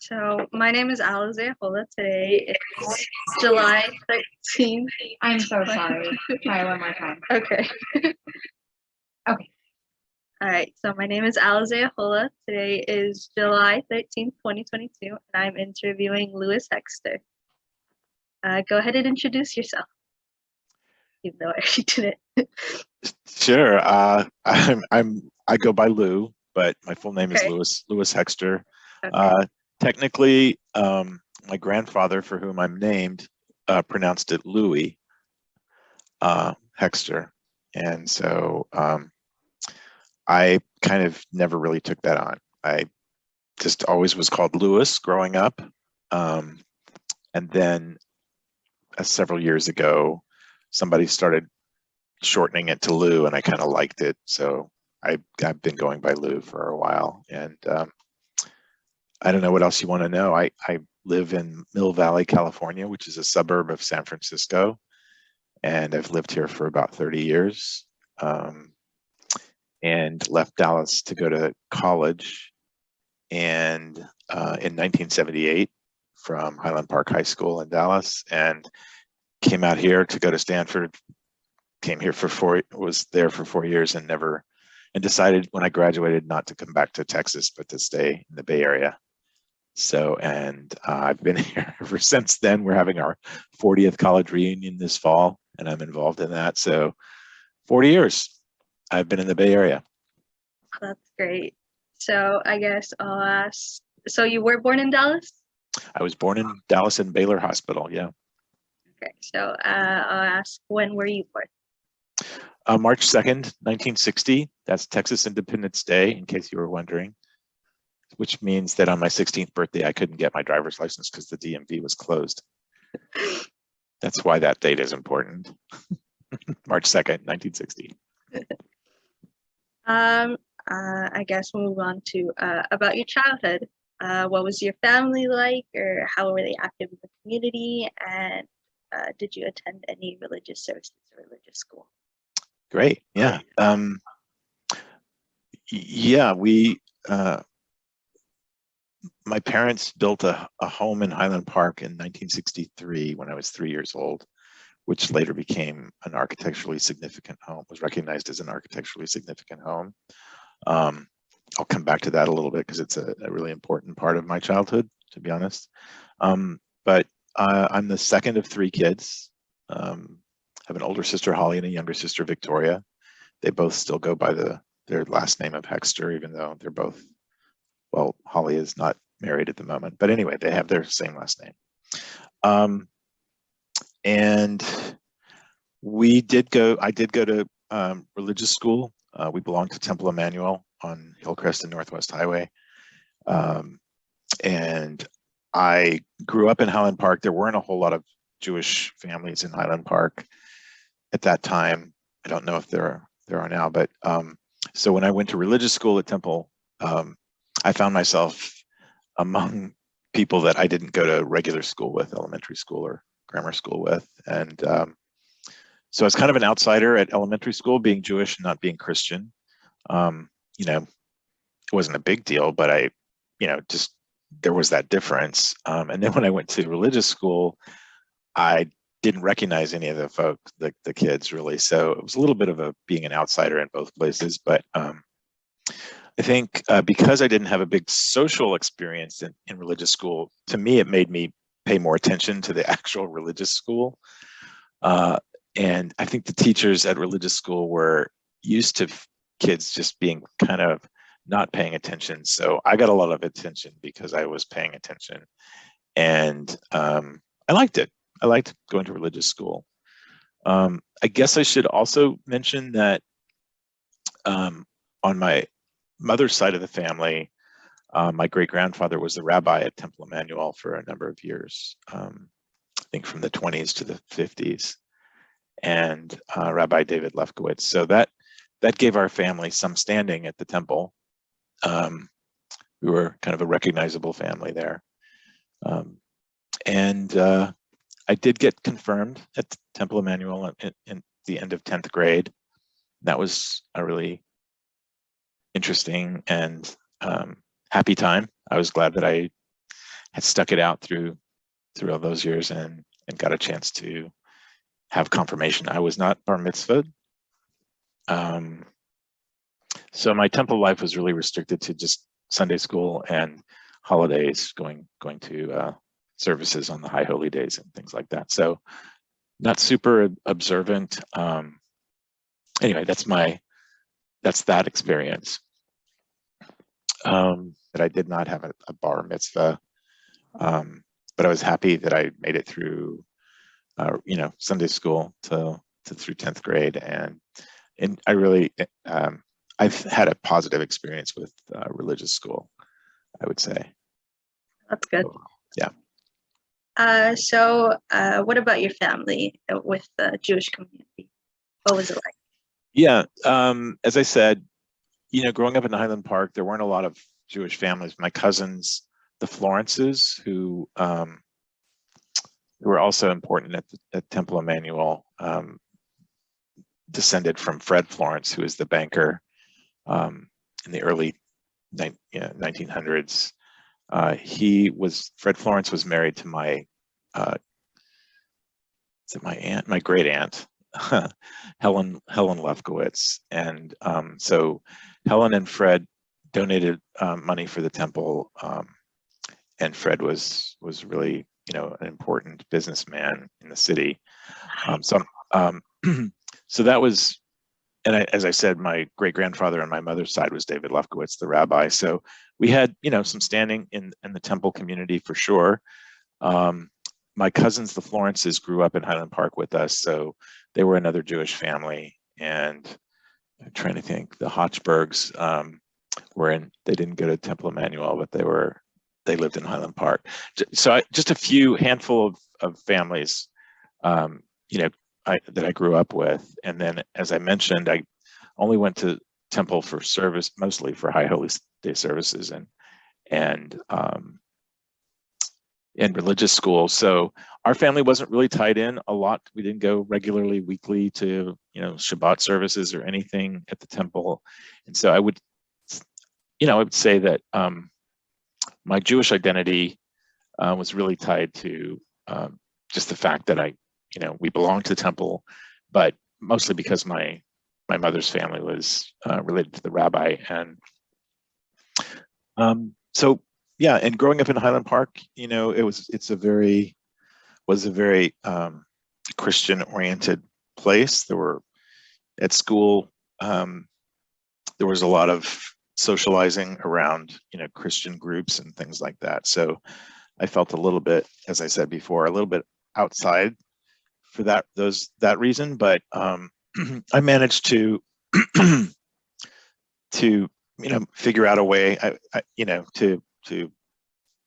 So my name is Alyze Ahola. Today is July 13th. I'm so sorry. Try one more time. Okay. Okay. All right. So my name is Alyze Ahola. Today is July 13th, 2022, and I'm interviewing Lewis Hexter. Go ahead and introduce yourself, even though I already did it. Sure. I go by Lou, but my full name is Okay. Lewis Hexter. Okay. Technically, my grandfather, for whom I'm named, pronounced it Louis Hexter, and so I kind of never really took that on. I just always was called Lewis growing up, and then several years ago, somebody started shortening it to Lou, and I kind of liked it, so I've been going by Lou for a while. And I don't know what else you want to know. I live in Mill Valley, California, which is a suburb of San Francisco, and I've lived here for about 30 years, and left Dallas to go to college, and in 1978 from Highland Park High School in Dallas, and came out here to go to Stanford. Came here was there for 4 years and decided when I graduated not to come back to Texas, but to stay in the Bay Area. So, and I've been here ever since then. We're having our 40th college reunion this fall, and I'm involved in that. So 40 years I've been in the Bay Area. That's great. So I guess I'll ask, so you were born in Dallas? I was born in Dallas and Baylor Hospital, yeah. Okay, so I'll ask, when were you born? March 2nd, 1960. That's Texas Independence Day, in case you were wondering, which means that on my 16th birthday, I couldn't get my driver's license because the DMV was closed. That's why that date is important. March 2nd, 1960. I guess we'll move on to about your childhood. What was your family like, or how were they active in the community, and did you attend any religious services or religious school? Great, yeah. My parents built a home in Highland Park in 1963 when I was 3 years old, which later became an architecturally significant home, was recognized as an architecturally significant home. I'll come back to that a little bit because it's a really important part of my childhood, to be honest. But I'm the second of three kids. I have an older sister, Holly, and a younger sister, Victoria. They both still go by their last name of Hexter, even though they're both, well, Holly is not married at the moment. But anyway, they have their same last name. And I did go to religious school. We belonged to Temple Emmanuel on Hillcrest and Northwest Highway. And I grew up in Highland Park. There weren't a whole lot of Jewish families in Highland Park at that time. I don't know if there are now, but so when I went to religious school at Temple, I found myself among people that I didn't go to regular school with, elementary school or grammar school with. And so I was kind of an outsider at elementary school, being Jewish and not being Christian. It wasn't a big deal, but just there was that difference. And then when I went to religious school, I didn't recognize any of the folks, the kids really. So it was a little bit of being an outsider in both places. But I think because I didn't have a big social experience in religious school, to me, it made me pay more attention to the actual religious school. And I think the teachers at religious school were used to kids just being kind of not paying attention. So I got a lot of attention because I was paying attention. And I liked it. I liked going to religious school. I guess I should also mention that on my mother's side of the family, my great-grandfather was the rabbi at Temple Emmanuel for a number of years, I think from the 20s to the 50s, and Rabbi David Lefkowitz. So that gave our family some standing at the temple. We were kind of a recognizable family there. And I did get confirmed at Temple Emmanuel in the end of 10th grade. That was a really interesting and happy time. I was glad that I had stuck it out through all those years and got a chance to have confirmation. I was not bar mitzvahed. So my temple life was really restricted to just Sunday school and holidays, going to services on the high holy days and things like that. So not super observant. Anyway, that's that experience. But I did not have a bar mitzvah. But I was happy that I made it through, Sunday school through 10th grade, and I really, I've had a positive experience with religious school, I would say. That's good. Yeah. So what about your family with the Jewish community? What was it like? Yeah, as I said, growing up in Highland Park, there weren't a lot of Jewish families. My cousins, the Florences, who were also important at Temple Emmanuel, descended from Fred Florence, who was the banker in the early 1900s. Fred Florence was married to my great aunt, Helen Lefkowitz, and so Helen and Fred donated money for the temple, and Fred was really an important businessman in the city. So that was, and as I said, my great grandfather on my mother's side was David Lefkowitz, the rabbi. So we had some standing in the temple community for sure. My cousins, the Florences, grew up in Highland Park with us, so they were another Jewish family. And I'm trying to think, the Hochbergs they didn't go to Temple Emmanuel, but they lived in Highland Park. So just a handful of families, that I grew up with. And then, as I mentioned, I only went to temple for service, mostly for High Holy Day services and religious school. So our family wasn't really tied in a lot. We didn't go regularly, weekly to Shabbat services or anything at the temple. And so I would say that my Jewish identity was really tied to just the fact that we belonged to the temple, but mostly because my mother's family was related to the rabbi. And so yeah, and growing up in Highland Park, was a very Christian-oriented place. At school, there was a lot of socializing around Christian groups and things like that. So I felt a little bit, as I said before, a little bit outside for that reason, but I managed to figure out a way to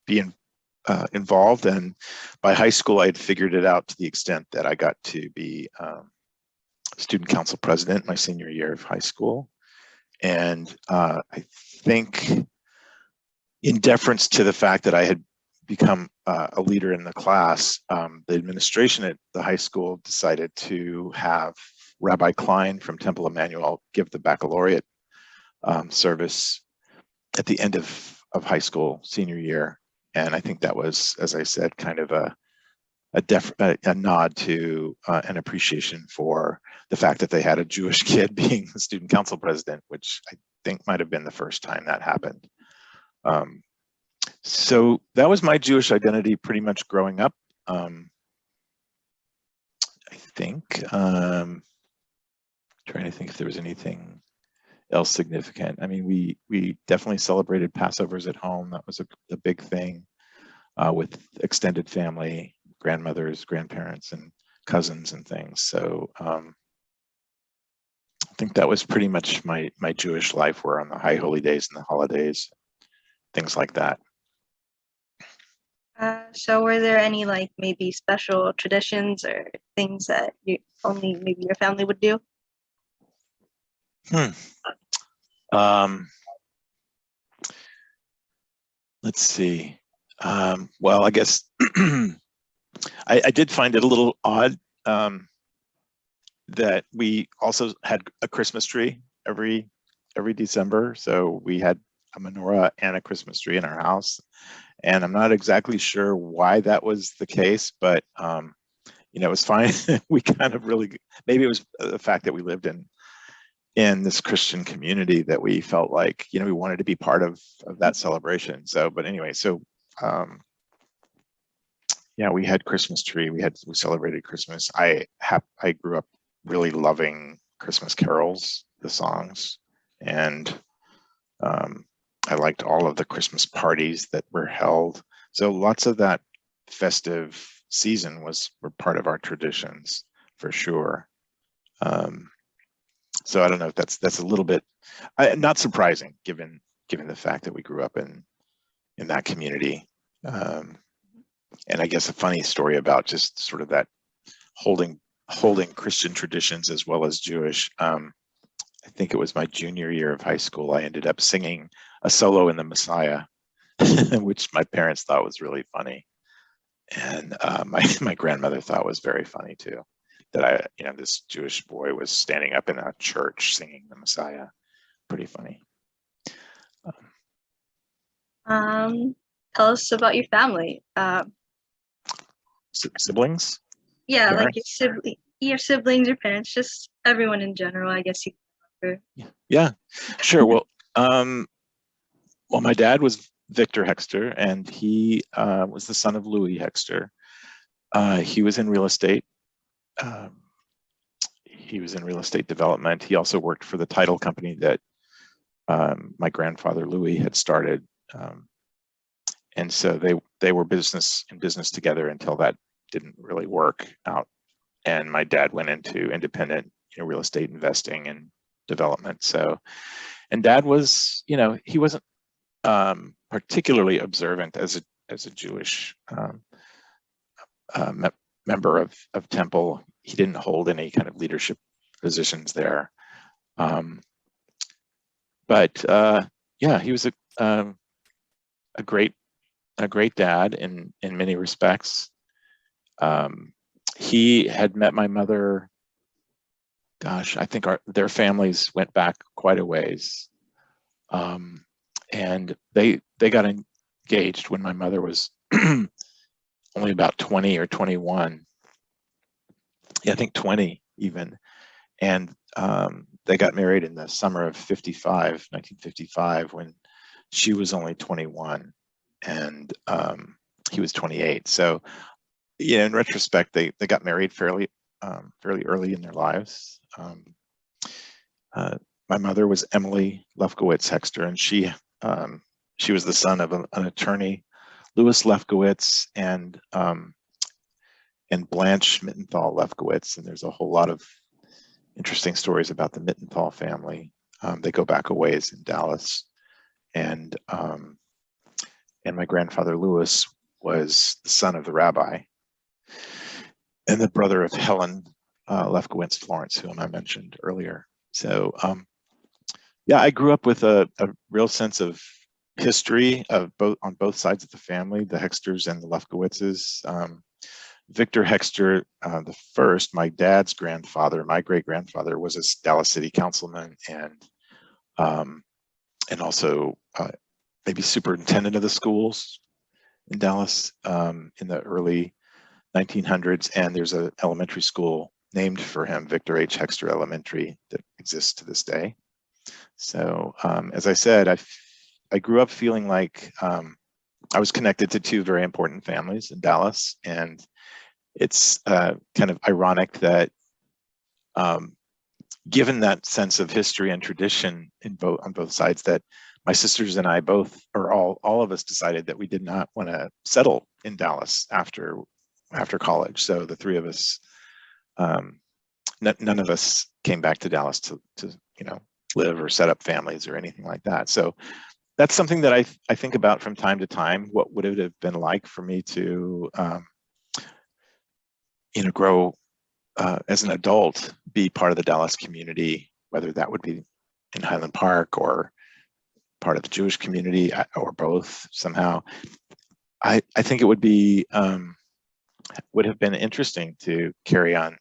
be involved. And by high school, I had figured it out to the extent that I got to be student council president my senior year of high school. And I think, in deference to the fact that I had become a leader in the class, the administration at the high school decided to have Rabbi Klein from Temple Emmanuel give the baccalaureate service at the end of high school senior year. And I think that was, as I said, kind of a nod to an appreciation for the fact that they had a Jewish kid being the student council president, which I think might have been the first time that happened. So that was my Jewish identity pretty much growing up. I think, trying to think if there was anything else significant. I mean, we definitely celebrated Passovers at home. That was a big thing with extended family, grandmothers, grandparents, and cousins and things. So I think that was pretty much my Jewish life, were on the high holy days and the holidays, things like that. So were there any maybe special traditions or things that only maybe your family would do? Let's see. Well, I guess I did find it a little odd that we also had a Christmas tree every December. So we had a menorah and a Christmas tree in our house. And I'm not exactly sure why that was the case, but it was fine. We kind of really, maybe it was the fact that we lived in this Christian community that we felt like, we wanted to be part of that celebration. So, but anyway, so yeah, we had Christmas tree. We celebrated Christmas. I grew up really loving Christmas carols, the songs, and I liked all of the Christmas parties that were held. So lots of that festive season were part of our traditions for sure. So I don't know if that's a little bit not surprising given the fact that we grew up in that community. And I guess a funny story about just sort of that holding Christian traditions as well as Jewish. I think it was my junior year of high school. I ended up singing a solo in the Messiah, which my parents thought was really funny, and my grandmother thought was very funny too. That this Jewish boy was standing up in a church singing the Messiah. Pretty funny. Tell us about your family. Siblings? Yeah, like Parents? your siblings, your parents, just everyone in general, I guess you can remember. Yeah, sure. Well, my dad was Victor Hexter, and he was the son of Louis Hexter. He was in real estate. He was in real estate development. He also worked for the title company that my grandfather Louis had started. And so they were in business together until that didn't really work out. And my dad went into independent real estate investing and development. So, and Dad was, he wasn't particularly observant as a Jewish member of Temple. He didn't hold any kind of leadership positions there. But yeah, he was a great dad in many respects. He had met my mother. Gosh, I think their families went back quite a ways, and they got engaged when my mother was only about 20 or 21. Yeah, I think 20 even, and they got married in the summer of 1955, when she was only 21 and he was 28. So, in retrospect, they got married fairly early in their lives. My mother was Emily Lefkowitz Hexter, and she was the son of an attorney, Louis Lefkowitz, and Blanche Mittenthal Lefkowitz. And there's a whole lot of interesting stories about the Mittenthal family. They go back a ways in Dallas, and my grandfather Louis was the son of the rabbi and the brother of Helen Lefkowitz Florence, whom I mentioned earlier. So yeah, I grew up with a real sense of history on both sides of the family, the Hexters and the Lefkowitzes. Victor Hexter, the first, my dad's grandfather, my great grandfather, was a Dallas City councilman and also maybe superintendent of the schools in Dallas in the early 1900s. And there's an elementary school named for him, Victor H. Hexter Elementary, that exists to this day. So as I said, I grew up feeling like I was connected to two very important families in Dallas, and it's kind of ironic that given that sense of history and tradition on both sides, that my sisters and I both, or all of us, decided that we did not want to settle in Dallas after college. So the three of us, none of us came back to Dallas to live or set up families or anything like that. So that's something that I think about from time to time. What would it have been like for me to grow as an adult, be part of the Dallas community, whether that would be in Highland Park or part of the Jewish community or both somehow. I think it would have been interesting to carry on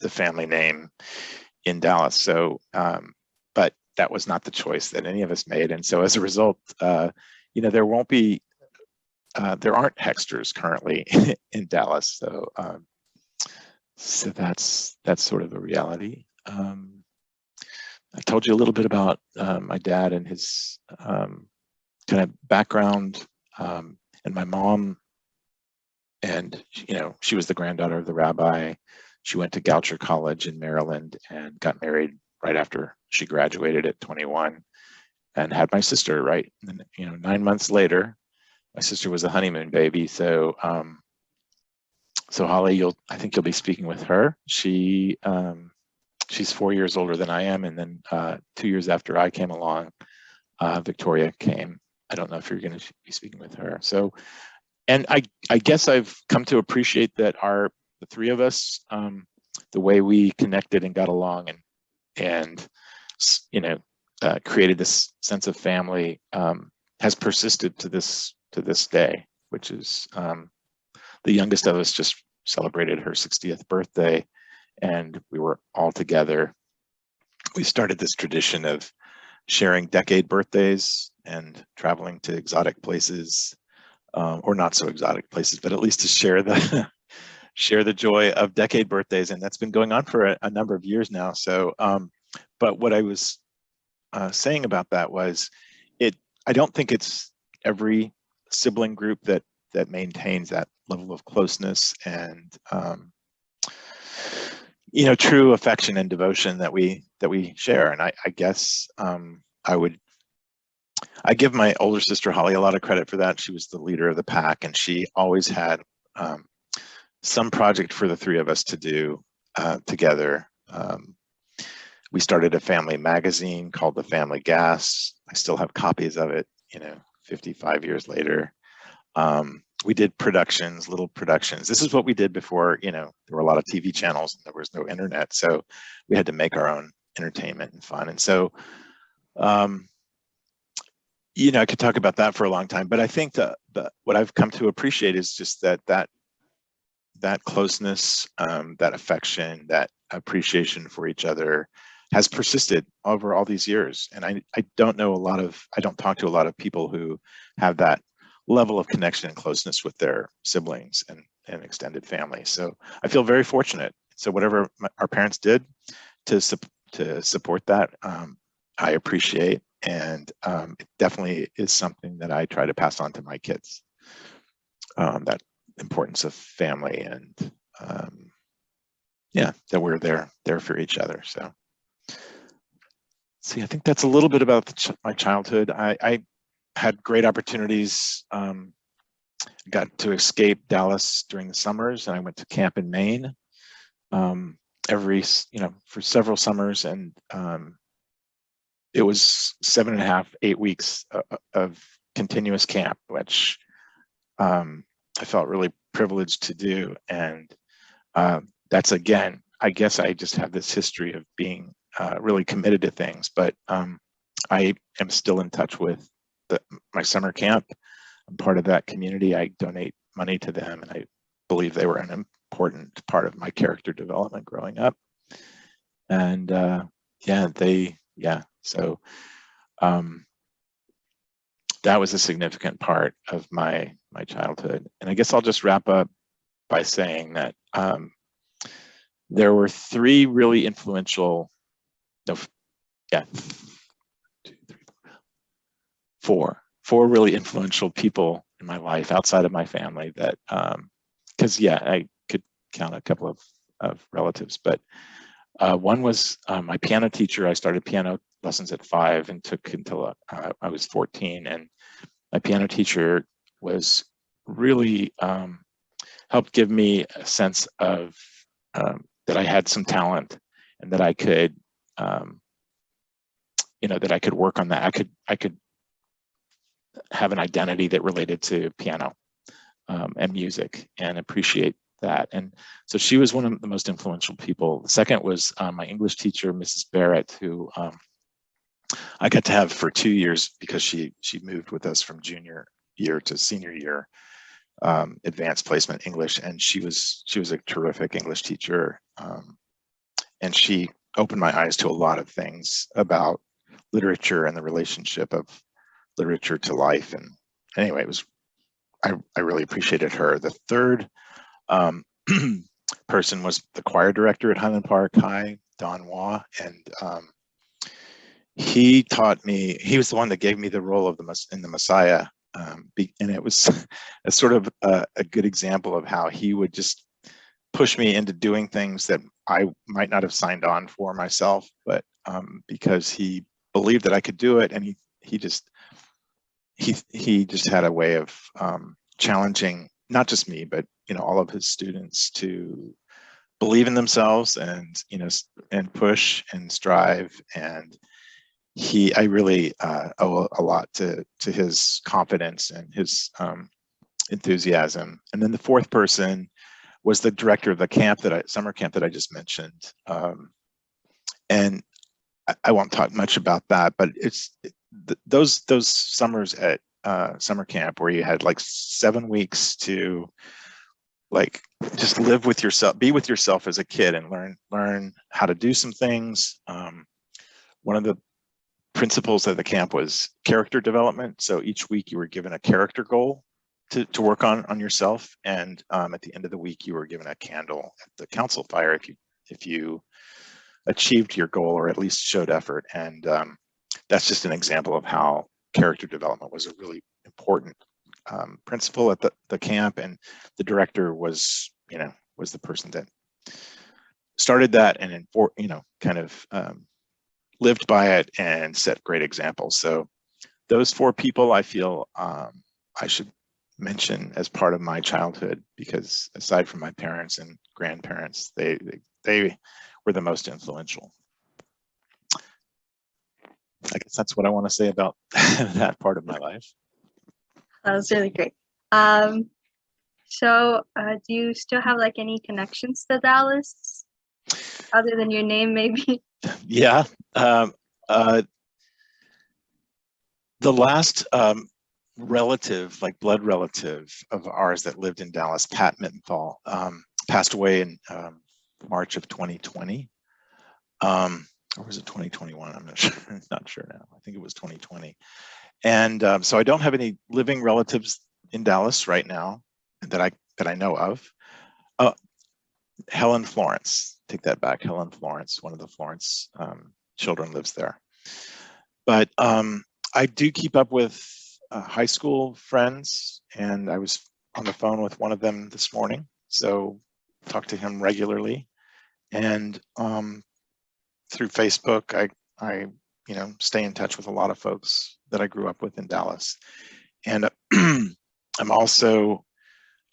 the family name in Dallas. So, but that was not the choice that any of us made. And so as a result, there won't be there aren't Hexters currently in Dallas, so so that's sort of a reality. I told you a little bit about my dad and his kind of background, and my mom. And she was the granddaughter of the rabbi. She went to Goucher College in Maryland and got married right after she graduated at 21, and had my sister. Right, and 9 months later, my sister was a honeymoon baby. So, so Holly, I think you'll be speaking with her. She's 4 years older than I am, and then 2 years after I came along, Victoria came. I don't know if you're going to be speaking with her. So, and I guess I've come to appreciate that the three of us, the way we connected and got along, and created this sense of family, has persisted to this day, which is the youngest of us just celebrated her 60th birthday, and we were all together. We started this tradition of sharing decade birthdays and traveling to exotic places, or not so exotic places, but at least to share the joy of decade birthdays, and that's been going on for a number of years now. So, but what I was saying about that was, I don't think it's every sibling group that maintains that level of closeness and true affection and devotion that we share. And I guess I give my older sister Holly a lot of credit for that. She was the leader of the pack, and she always had some project for the three of us to do together. We started a family magazine called The Family Gas. I still have copies of it, 55 years later. We did little productions. This is what we did before, there were a lot of TV channels and there was no internet. So we had to make our own entertainment and fun. And so, I could talk about that for a long time, but I think what I've come to appreciate is just that closeness, that affection, that appreciation for each other has persisted over all these years. And I don't talk to a lot of people who have that level of connection and closeness with their siblings and extended family. So I feel very fortunate. So whatever our parents did to support that, I appreciate. And it definitely is something that I try to pass on to my kids, that importance of family, and that we're there for each other. So see, I think that's a little bit about my childhood. I had great opportunities. Got to escape Dallas during the summers, and I went to camp in Maine for several summers, and it was 7.5, 8 weeks of continuous camp, which I felt really privileged to do. And that's, again, I guess I just have this history of being really committed to things, but I am still in touch with my summer camp. I'm part of that community. I donate money to them, and I believe they were an important part of my character development growing up. And so that was a significant part of my childhood. And I guess I'll just wrap up by saying that there were three really influential, four really influential people in my life outside of my family that, because I could count a couple of relatives, but one was my piano teacher. I started piano lessons at 5 and took until I was 14. And my piano teacher was really helped give me a sense of that I had some talent, and that I could, that I could work on that. I could have an identity that related to piano and music, and appreciate that. And so she was one of the most influential people. The second was my English teacher, Mrs. Barrett, who I got to have for 2 years because she moved with us from junior year to senior year, advanced placement English, and she was a terrific English teacher, and she opened my eyes to a lot of things about literature and the relationship of literature to life. And anyway, I really appreciated her. The third person was the choir director at Highland Park High, Don Waugh, and he taught me. He was the one that gave me the role of the Messiah, and it was a sort of a good example of how he would just push me into doing things that I might not have signed on for myself, but because he believed that I could do it, and he just had a way of challenging not just me, but all of his students to believe in themselves and and push and strive. And I really owe a lot to his confidence and his enthusiasm. And then the fourth person was the director of the summer camp that I just mentioned. And I won't talk much about that, but those summers at summer camp where you had like 7 weeks to like just live with yourself, be with yourself as a kid, and learn how to do some things. One of the principles of the camp was character development. So each week you were given a character goal to work on yourself, and at the end of the week you were given a candle at the council fire if you achieved your goal or at least showed effort. And that's just an example of how character development was a really important principle at the camp. And the director was the person that started that and kind of lived by it and set great examples. So those four people I feel I should mention as part of my childhood, because aside from my parents and grandparents, they were the most influential. I guess that's what I want to say about that part of my life. That was really great. So do you still have like any connections to Dallas other than your name, maybe? Yeah. The last relative, like blood relative of ours that lived in Dallas, Pat Mittenthal, passed away in March of 2020. Or was it 2021? I'm not sure now. I think it was 2020. And so I don't have any living relatives in Dallas right now that I know of. Helen Florence, take that back. Helen Florence, one of the Florence children lives there. But I do keep up with high school friends, and I was on the phone with one of them this morning, so talk to him regularly. And through Facebook, I stay in touch with a lot of folks that I grew up with in Dallas. And I'm also,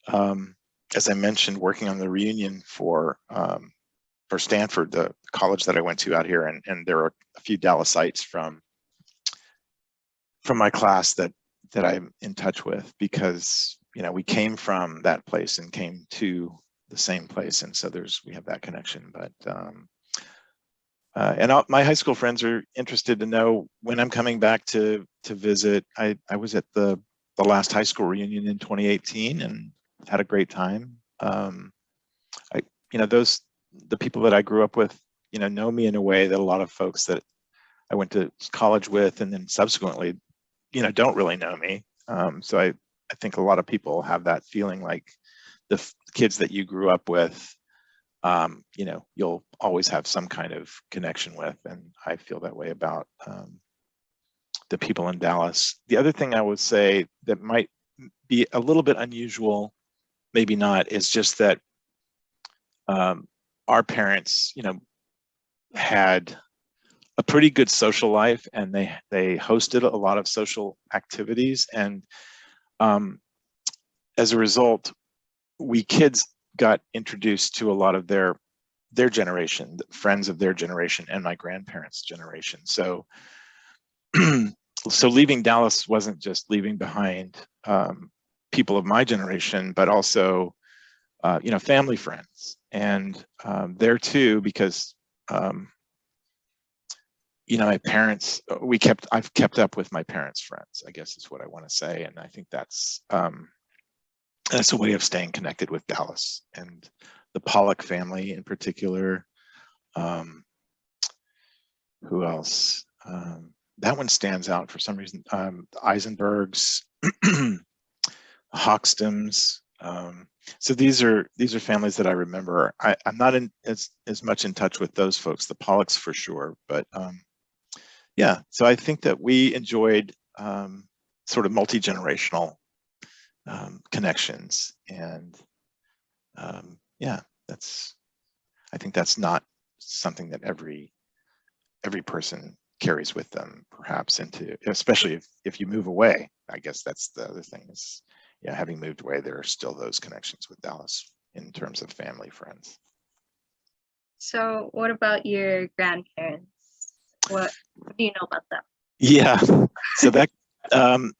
as I mentioned, working on the reunion for Stanford, the college that I went to out here, and there are a few Dallasites from my class that I'm in touch with, because we came from that place and came to the same place, and so we have that connection. But and my high school friends are interested to know when I'm coming back to visit. I was at the last high school reunion in 2018 and had a great time. The people that I grew up with, know me in a way that a lot of folks that I went to college with and then subsequently, don't really know me. So I think a lot of people have that feeling like the kids that you grew up with, you'll always have some kind of connection with, and I feel that way about the people in Dallas. The other thing I would say that might be a little bit unusual, maybe not, is just that our parents, had a pretty good social life, and they hosted a lot of social activities, and as a result, we kids got introduced to a lot of their generation, friends of their generation, and my grandparents' generation. So so leaving Dallas wasn't just leaving behind people of my generation, but also family friends. And there too, because my parents, I've kept up with my parents' friends, I guess is what I want to say. And I think that's a way of staying connected with Dallas and the Pollock family in particular. Who else? That one stands out for some reason. Eisenbergs, Hoxtons. So these are families that I remember. I'm not as much in touch with those folks, the Pollocks for sure, but yeah. So I think that we enjoyed sort of multi-generational connections, and yeah, I think that's not something that every person carries with them, perhaps into, especially if you move away. I guess that's the other thing is, yeah, having moved away, there are still those connections with Dallas in terms of family, friends. So what about your grandparents? What do you know about them? Yeah, so that on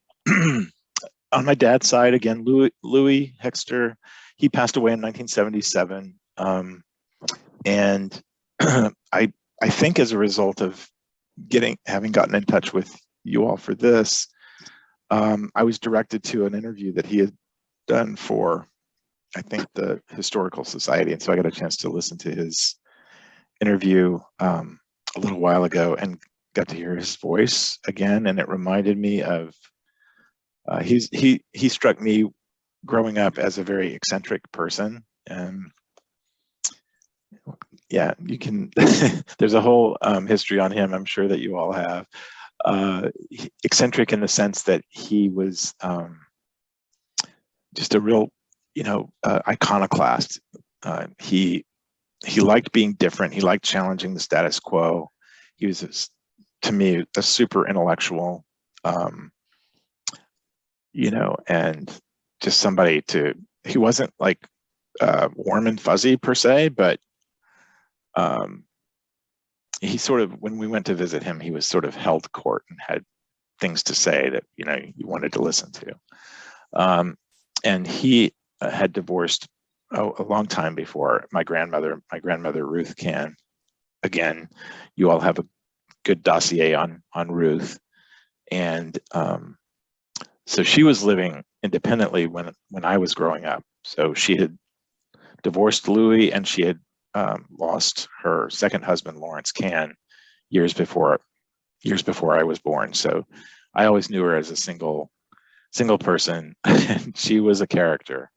my dad's side, again, Louis Hexter, he passed away in 1977, and I think as a result of having gotten in touch with you all for this, I was directed to an interview that he had done for, I think, the Historical Society, and so I got a chance to listen to his interview a little while ago and got to hear his voice again, and it reminded me of he struck me growing up as a very eccentric person, and yeah, you can there's a whole history on him, I'm sure that you all have. Eccentric in the sense that he was just a real, iconoclast. He liked being different. He liked challenging the status quo. He was, to me, a super intellectual, and just somebody he wasn't like warm and fuzzy per se, but he sort of, when we went to visit him, he was sort of held court and had things to say that, you wanted to listen to. And he had divorced a long time before my grandmother Ruth Can. Again, you all have a good dossier on Ruth. And so she was living independently when I was growing up. So she had divorced Louis, and she had lost her second husband, Lawrence Can, years before I was born. So I always knew her as a single person. And she was a character.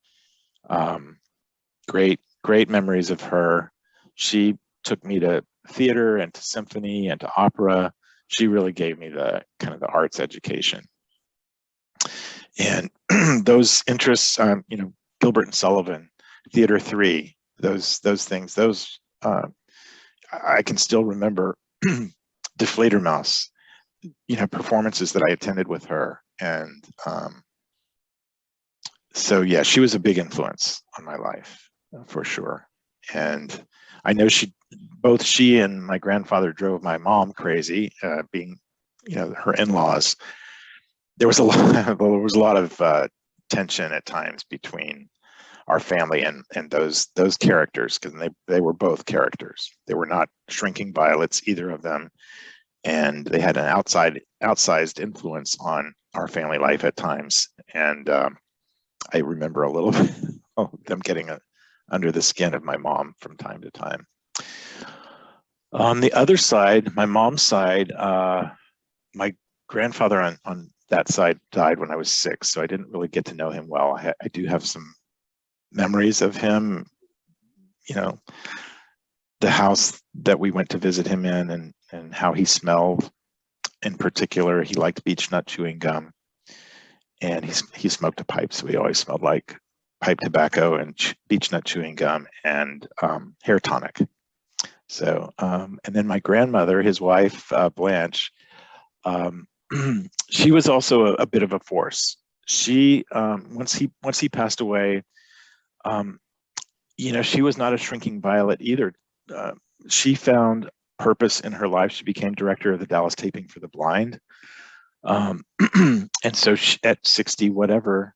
Great memories of her. She took me to theater and to symphony and to opera. She really gave me the kind of the arts education. And those interests, Gilbert and Sullivan, Theater 3, those things, I can still remember the Fledermaus, performances that I attended with her. And so, yeah, she was a big influence on my life, for sure. And I know both she and my grandfather drove my mom crazy, being, her in-laws. There was a lot of tension at times between our family and those characters, because they were both characters. They were not shrinking violets, either of them, and they had an outsized influence on our family life at times. And I remember a little bit of them getting under the skin of my mom from time to time. On the other side, my mom's side, my grandfather on that side died when I was 6, so I didn't really get to know him well. I do have some memories of him, the house that we went to visit him in, and how he smelled. In particular, he liked beech nut chewing gum, and he smoked a pipe, so he always smelled like pipe tobacco and beech nut chewing gum and hair tonic. So, and then my grandmother, his wife, Blanche, she was also a bit of a force. She, once he passed away, she was not a shrinking violet either. She found purpose in her life. She became director of the Dallas Taping for the Blind. And so at 60, whatever,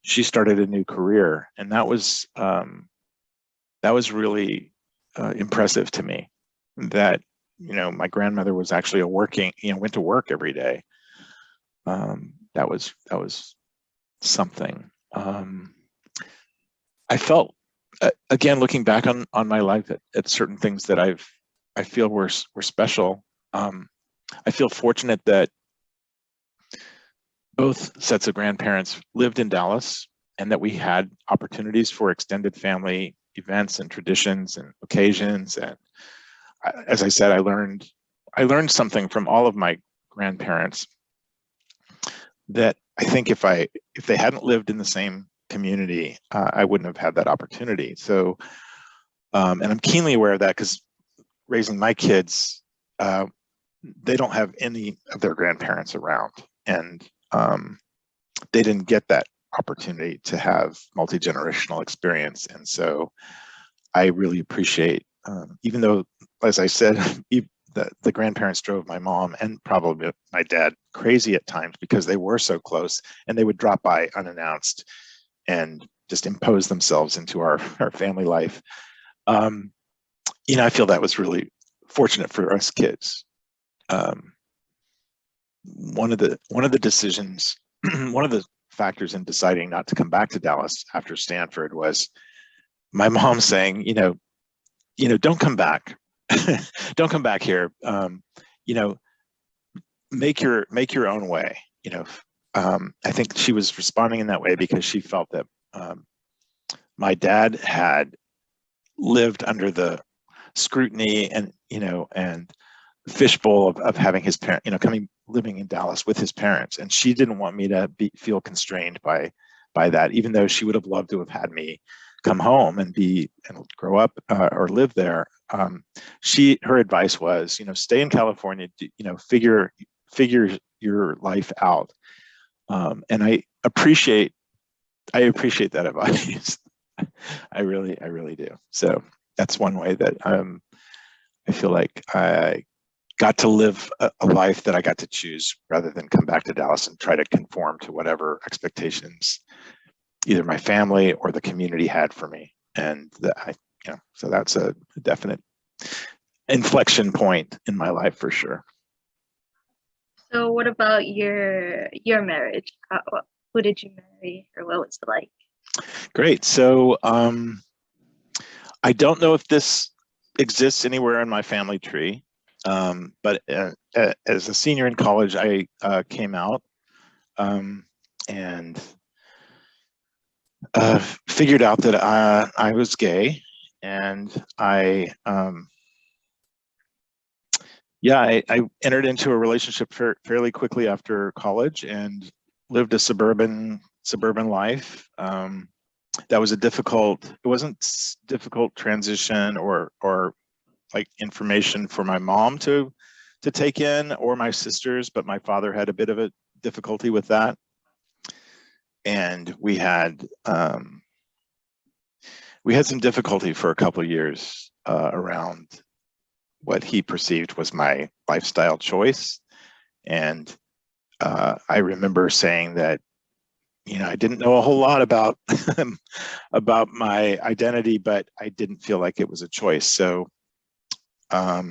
she started a new career. And that was really impressive to me, that, my grandmother was actually went to work every day. That was something. I felt, again, looking back on my life at certain things that I feel were special. I feel fortunate that both sets of grandparents lived in Dallas, and that we had opportunities for extended family events and traditions and occasions. And as I said, I learned something from all of my grandparents that I think if they hadn't lived in the same community, I wouldn't have had that opportunity. So, and I'm keenly aware of that because raising my kids, they don't have any of their grandparents around, and they didn't get that opportunity to have multi-generational experience. And so I really appreciate, even though, as I said, the grandparents drove my mom and probably my dad crazy at times because they were so close, and they would drop by unannounced and just impose themselves into our family life. I feel that was really fortunate for us kids. One of the decisions, one of the factors in deciding not to come back to Dallas after Stanford was my mom saying, don't come back. Don't come back here. Make your own way. I think she was responding in that way because she felt that my dad had lived under the scrutiny and fishbowl of having his parent, living in Dallas with his parents, and she didn't want me to feel constrained by that, even though she would have loved to have had me come home and grow up or live there. Her advice was, stay in California, figure your life out. And I appreciate that advice. I really do. So that's one way that I feel like I got to live a life that I got to choose rather than come back to Dallas and try to conform to whatever expectations either my family or the community had for me. And so that's a definite inflection point in my life for sure. So what about your marriage? Who did you marry, or what was it like? Great. So I don't know if this exists anywhere in my family tree, but as a senior in college, I came out and figured out that I was gay, and I entered into a relationship fairly quickly after college and lived a suburban life. That was it wasn't difficult transition or like information for my mom to take in, or my sisters, but my father had a bit of a difficulty with that. And we had some difficulty for a couple of years around what he perceived was my lifestyle choice. And I remember saying that, I didn't know a whole lot about my identity, but I didn't feel like it was a choice. So I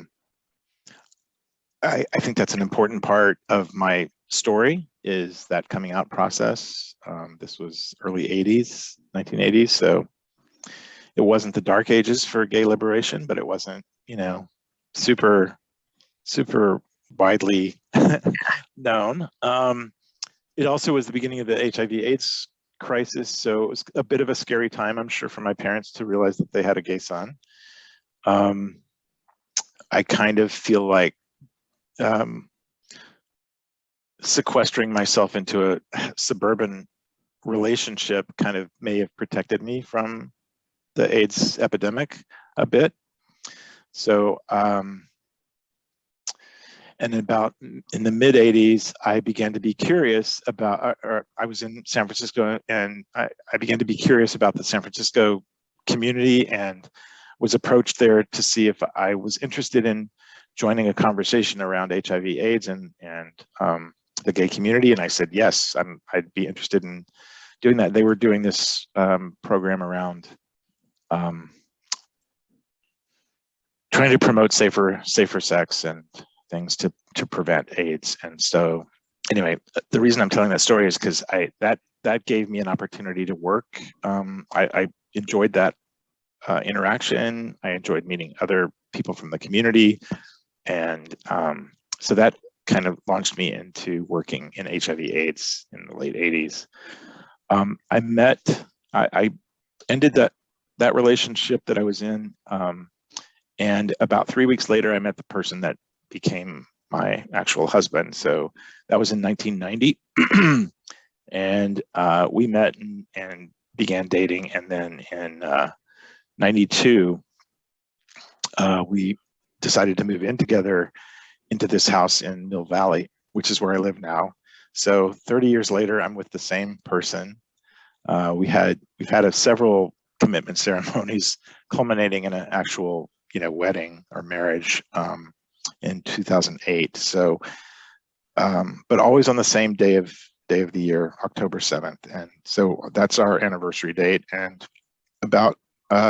think that's an important part of my story, is that coming out process. This was early 1980s. So it wasn't the dark ages for gay liberation, but it wasn't, super widely known. It also was the beginning of the HIV/AIDS crisis. So it was a bit of a scary time, I'm sure, for my parents to realize that they had a gay son. I kind of feel like sequestering myself into a suburban relationship kind of may have protected me from the AIDS epidemic a bit. So, and in the mid 80s, I began to be curious about, or I was in San Francisco, and I began to be curious about the San Francisco community, and was approached there to see if I was interested in joining a conversation around HIV/AIDS and the gay community. And I said, yes, I'd be interested in doing that. They were doing this program around trying to promote safer sex and things to prevent AIDS. And so anyway, the reason I'm telling that story is because that gave me an opportunity to work. I enjoyed that interaction. I enjoyed meeting other people from the community. And so that kind of launched me into working in HIV/AIDS in the late 80s. I ended that relationship that I was in, and about 3 weeks later, I met the person that became my actual husband. So that was in 1990, and we met and began dating, and then in 92, we decided to move in together into this house in Mill Valley, which is where I live now. So 30 years later, I'm with the same person. We've had several commitment ceremonies culminating in an actual, wedding or marriage in 2008. So, but always on the same day of the year, October 7th. And so that's our anniversary date. And about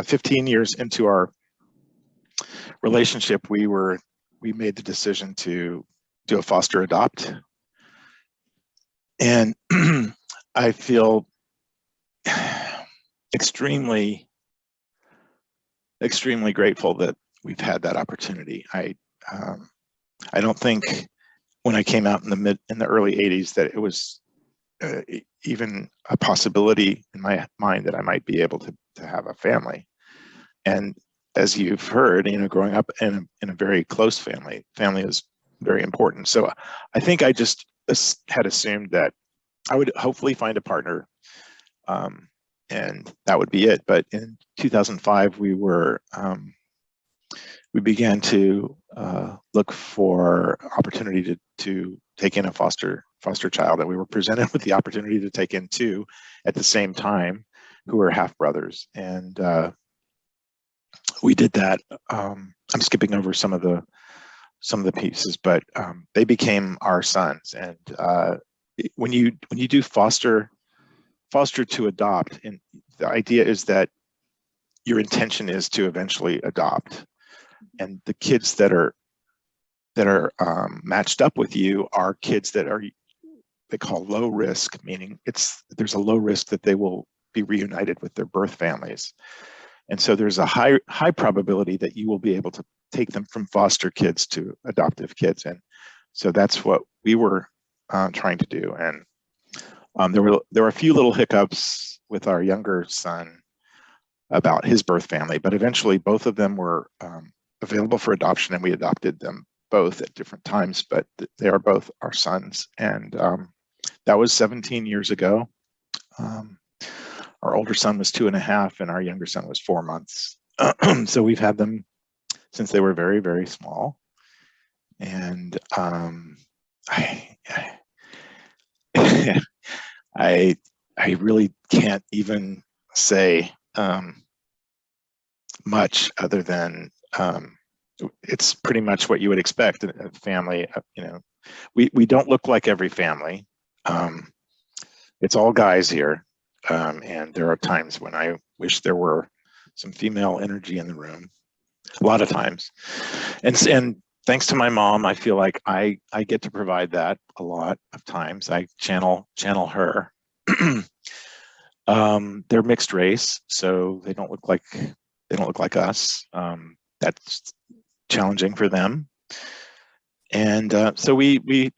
15 years into our relationship, we made the decision to do a foster adopt. And I feel extremely grateful that we've had that opportunity. I don't think when I came out in the early 80s that it was even a possibility in my mind that I might be able to have a family. And as you've heard, growing up in a very close family is very important. So I think I just had assumed that I would hopefully find a partner, and that would be it. But in 2005, we began to look for opportunity to take in a foster child, and we were presented with the opportunity to take in two at the same time, who were half brothers, and we did that. I'm skipping over some of the pieces, but they became our sons. And when you do foster to adopt, and the idea is that your intention is to eventually adopt, and the kids that are matched up with you are kids that they call low risk, meaning there's a low risk that they will be reunited with their birth families. And so there's a high probability that you will be able to take them from foster kids to adoptive kids. And so that's what we were trying to do. And there were a few little hiccups with our younger son about his birth family, but eventually both of them were available for adoption, and we adopted them both at different times, but they are both our sons. And that was 17 years ago. Our older son was 2.5, and our younger son was 4 months. So we've had them since they were very, very small. And I really can't even say much other than it's pretty much what you would expect. A family, we don't look like every family. It's all guys here. And there are times when I wish there were some female energy in the room, a lot of times. And thanks to my mom, I feel like I get to provide that a lot of times. I channel her. They're mixed race, so they don't look like us. That's challenging for them. And so we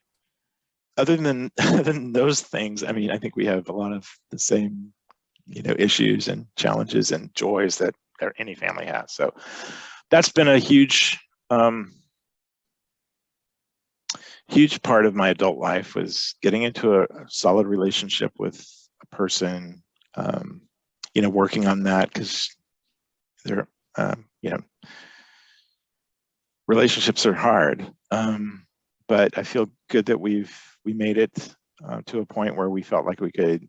other than those things, I mean, I think we have a lot of the same, issues and challenges and joys that any family has. So that's been a huge part of my adult life, was getting into a solid relationship with a person, working on that, because they're, relationships are hard. But I feel good that we made it to a point where we felt like we could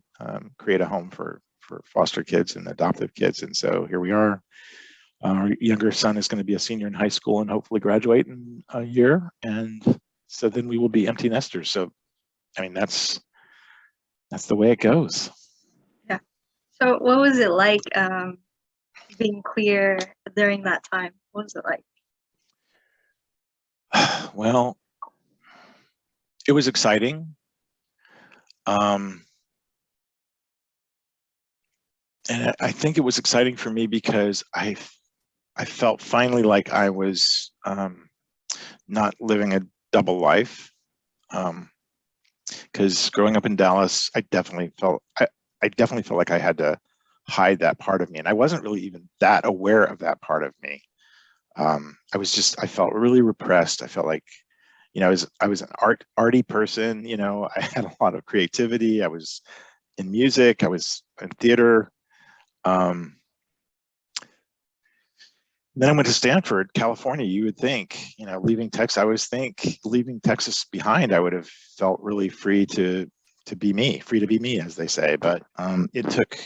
create a home for foster kids and adoptive kids. And so here we are. Our younger son is going to be a senior in high school and hopefully graduate in a year. And so then we will be empty nesters. So, I mean, that's the way it goes. Yeah. So what was it like being queer during that time? What was it like? Well, it was exciting. And I think it was exciting for me because I felt finally like I was not living a double life. Because growing up in Dallas, I definitely felt like I had to hide that part of me, and I wasn't really even that aware of that part of me. I felt really repressed. I felt like, I was an arty person. I had a lot of creativity. I was in music. I was in theater. Then I went to Stanford, California. You would think, leaving Texas, I always think leaving Texas behind, I would have felt really free to be me, as they say. But it took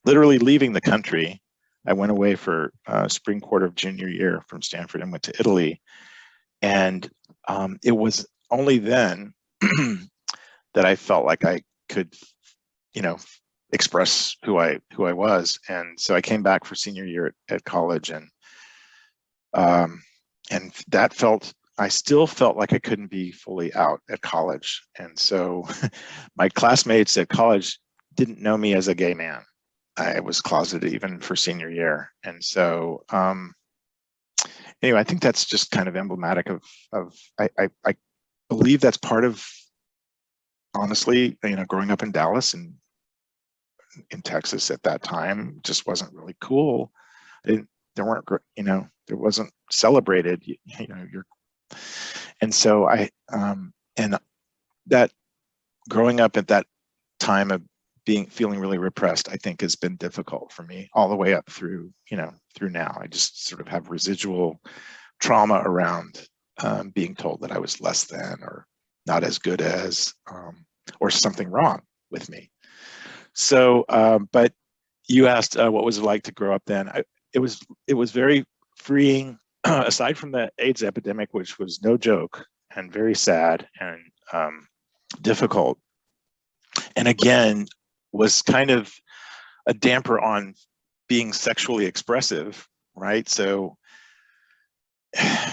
literally leaving the country. I went away for spring quarter of junior year from Stanford and went to Italy. And it was only then that I felt like I could, express who I was. And so I came back for senior year at college, and I still felt like I couldn't be fully out at college. And so my classmates at college didn't know me as a gay man. I was closeted even for senior year. And so anyway, I think that's just kind of emblematic of I believe that's part of, honestly, growing up in Dallas and in Texas at that time just wasn't really cool. There weren't, there wasn't celebrated, and so and that growing up at that time of feeling really repressed, I think has been difficult for me all the way up through now. I just sort of have residual trauma around being told that I was less than, or not as good as, or something wrong with me. So, but you asked what was it like to grow up then. It was very freeing, aside from the AIDS epidemic, which was no joke and very sad and difficult. And again, was kind of a damper on being sexually expressive, right? So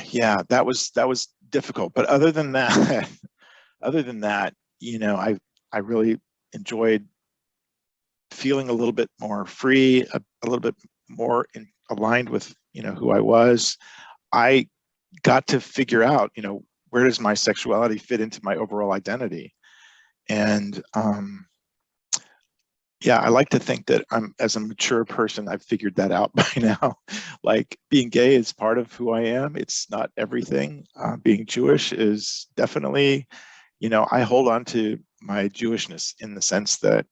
yeah, that was difficult. But other than that, I really enjoyed feeling a little bit more free, a little bit more aligned with, who I was. I got to figure out, where does my sexuality fit into my overall identity? And yeah, I like to think that as a mature person, I've figured that out by now. Like, being gay is part of who I am. It's not everything. Being Jewish is definitely, I hold on to my Jewishness in the sense that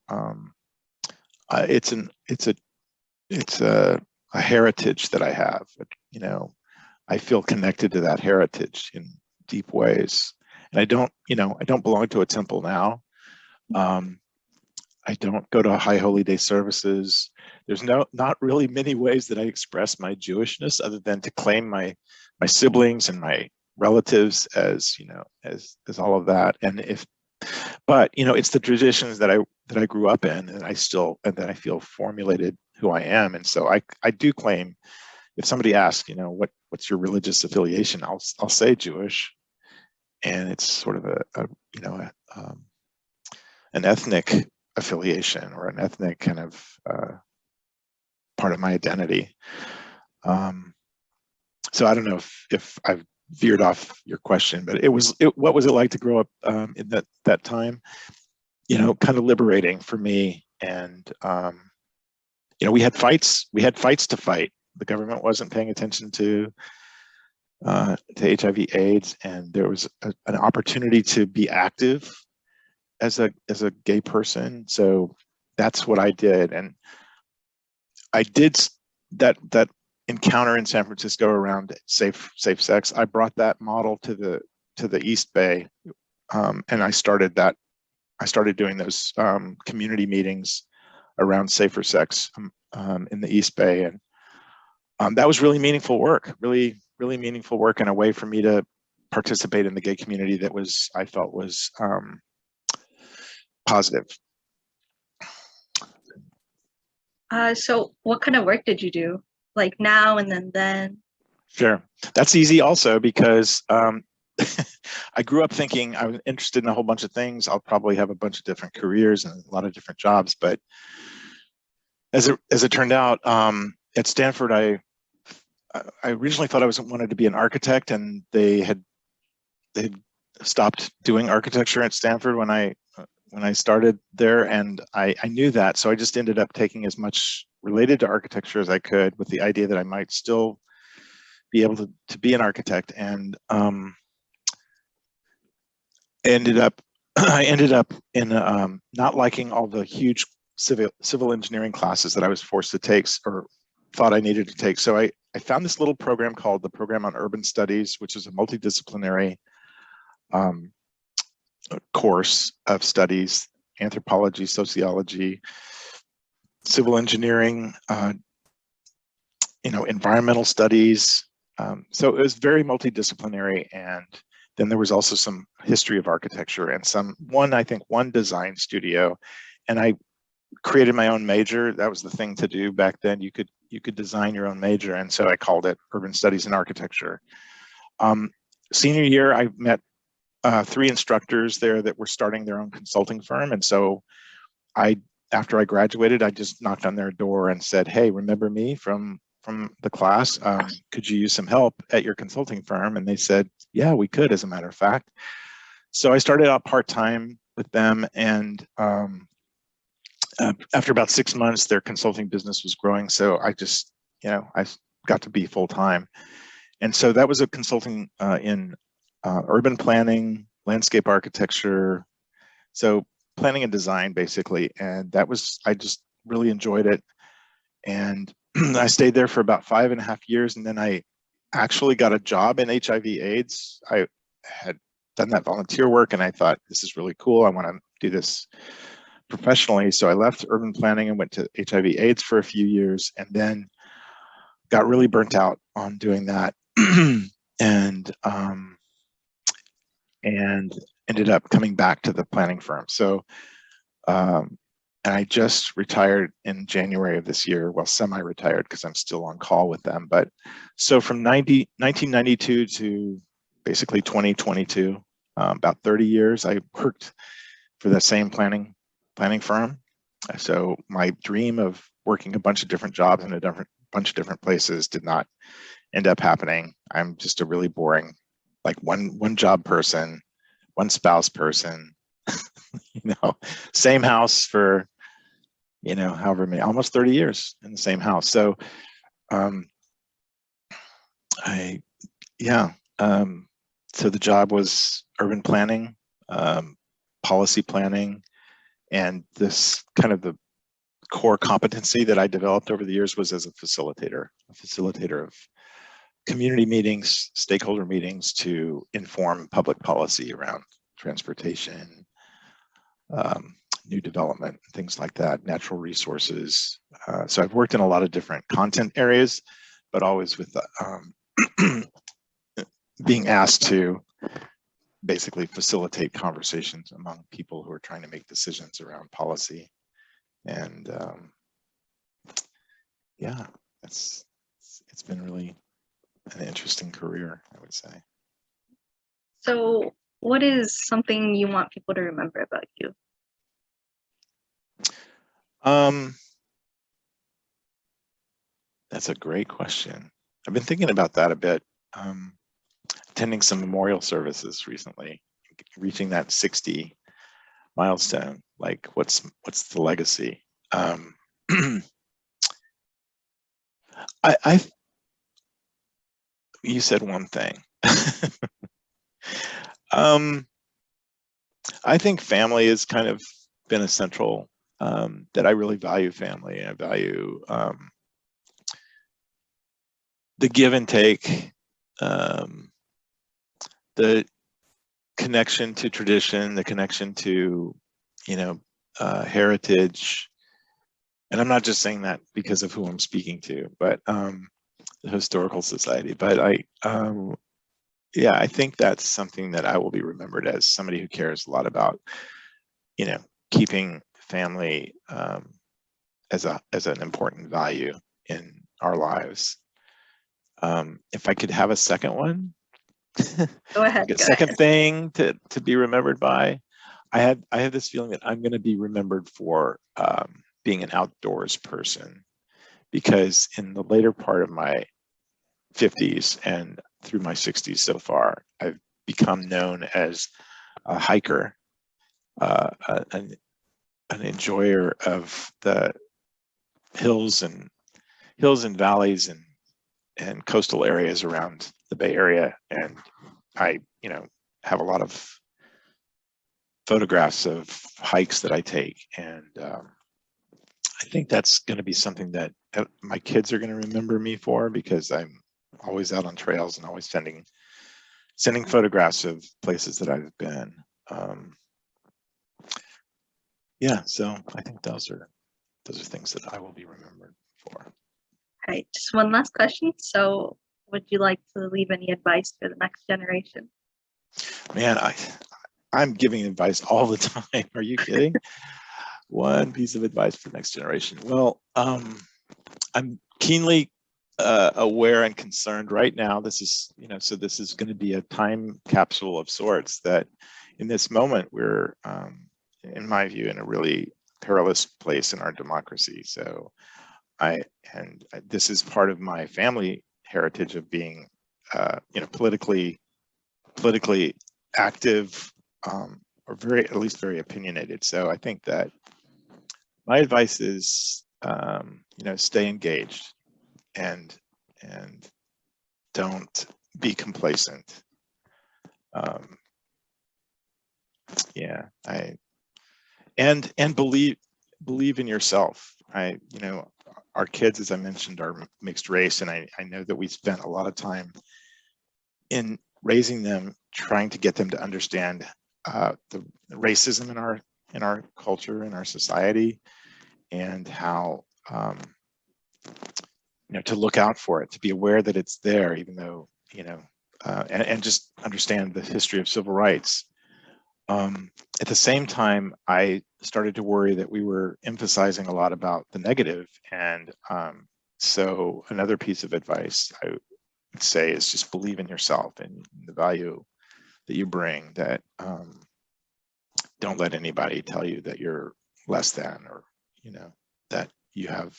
it's a heritage that I have. I feel connected to that heritage in deep ways. And I don't belong to a temple now. I don't go to high holy day services. There's not really many ways that I express my Jewishness other than to claim my siblings and my relatives as, as all of that. But it's the traditions that I grew up in, and that I feel formulated who I am. And so I do claim, if somebody asks, what's your religious affiliation, I'll say Jewish, and it's sort of an ethnic affiliation, or an ethnic kind of part of my identity. So I don't know if I've veered off your question, but what was it like to grow up in that time? Kind of liberating for me. And we had fights to fight. The government wasn't paying attention to HIV/AIDS, and there was an opportunity to be active as a gay person. So that's what I did. And I did that encounter in San Francisco around safe sex. I brought that model to the East Bay, and I started doing those community meetings around safer sex in the East Bay. And that was really meaningful work, really meaningful work, and a way for me to participate in the gay community that I felt was positive. So what kind of work did you do? Like now and then? Sure. That's easy also, because I grew up thinking I was interested in a whole bunch of things. I'll probably have a bunch of different careers and a lot of different jobs. But as it turned out, at Stanford, I originally thought I wanted to be an architect, and they had stopped doing architecture at Stanford when I started there, and I knew that, so I just ended up taking as much related to architecture as I could, with the idea that I might still be able to be an architect, and I ended up in not liking all the huge civil engineering classes that I was forced to take or thought I needed to take. So I found this little program called the Program on Urban Studies, which is a multidisciplinary course of studies: anthropology, sociology, civil engineering, environmental studies. So it was very multidisciplinary, and then there was also some history of architecture and one design studio. And I created my own major. That was the thing to do back then. You could design your own major, and so I called it Urban Studies and Architecture. Senior year, I met 3 instructors there that were starting their own consulting firm, and so after I graduated, I just knocked on their door and said, "Hey, remember me from the class? Could you use some help at your consulting firm?" And they said, "Yeah, we could, as a matter of fact." So I started out part-time with them, and after about 6 months, their consulting business was growing. So I just, I got to be full-time. And so that was a consulting in urban planning, landscape architecture, so planning and design, basically. And I just really enjoyed it. And I stayed there for about 5.5 years. And then I actually got a job in HIV/AIDS. I had done that volunteer work, and I thought, this is really cool. I want to do this professionally. So I left urban planning and went to HIV/AIDS for a few years, and then got really burnt out on doing that. and ended up coming back to the planning firm. So and I just retired in January of this year. Well, semi-retired, because I'm still on call with them. But so from 1992 to basically 2022, about 30 years, I worked for the same planning firm. So my dream of working a bunch of different jobs in a bunch of different places did not end up happening. I'm just a really boring, like one job person, one spouse person, same house for, however many, almost 30 years in the same house. So so the job was urban planning, policy planning, and this kind of the core competency that I developed over the years was as a facilitator of community meetings, stakeholder meetings, to inform public policy around transportation, new development, things like that, natural resources. So I've worked in a lot of different content areas, but always with being asked to basically facilitate conversations among people who are trying to make decisions around policy. And it's been really an interesting career, I would say. So what is something you want people to remember about you? That's a great question. I've been thinking about that a bit. Attending some memorial services recently, reaching that 60 milestone. Like, what's the legacy? You said one thing. I think family has kind of been essential. That I really value family. I value the give and take, the connection to tradition, the connection to, heritage. And I'm not just saying that because of who I'm speaking to, but the Historical Society. But I think that's something that I will be remembered as somebody who cares a lot about, keeping family as an important value in our lives. If I could have a second one, Go ahead. a second thing to be remembered by, I have this feeling that I'm going to be remembered for being an outdoors person, because in the later part of my 50s and through my 60s so far, I've become known as a hiker, an enjoyer of the hills and valleys and coastal areas around the Bay Area. And I, have a lot of photographs of hikes that I take. And I think that's going to be something that my kids are going to remember me for, because I'm always out on trails and always sending photographs of places that I've been. Yeah, so I think those are things that I will be remembered for. All right, just one last question. So would you like to leave any advice for the next generation? Man, I'm giving advice all the time. Are you kidding? One piece of advice for the next generation. Well, I'm keenly aware and concerned right now. This is, so this is going to be a time capsule of sorts, that in this moment we're, in my view, in a really perilous place in our democracy. So this is part of my family heritage of being, politically active, or at least very opinionated. So I think that my advice is, stay engaged and don't be complacent. Yeah, and believe in yourself. Our kids, as I mentioned, are mixed race, and I know that we spent a lot of time in raising them, trying to get them to understand the racism in our culture, in our society, and how to look out for it, to be aware that it's there, even though and just understand the history of civil rights. At the same time, I started to worry that we were emphasizing a lot about the negative, and so another piece of advice I would say is just believe in yourself and the value that you bring. That don't let anybody tell you that you're less than, or that you have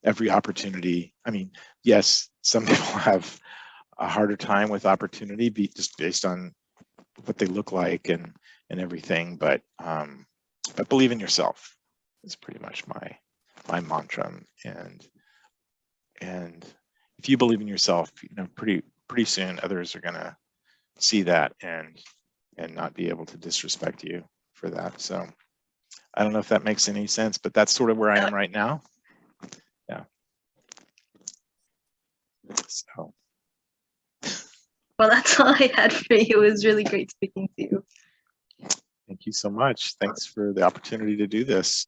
every opportunity. I mean, yes, some people have a harder time with opportunity just based on what they look like and everything, but believe in yourself is pretty much my mantra. And if you believe in yourself, pretty soon others are gonna see that and not be able to disrespect you for that. So I don't know if that makes any sense, but that's sort of where I am right now. Yeah. So. Well, that's all I had for you. It was really great speaking to you. Thank you so much. Thanks for the opportunity to do this.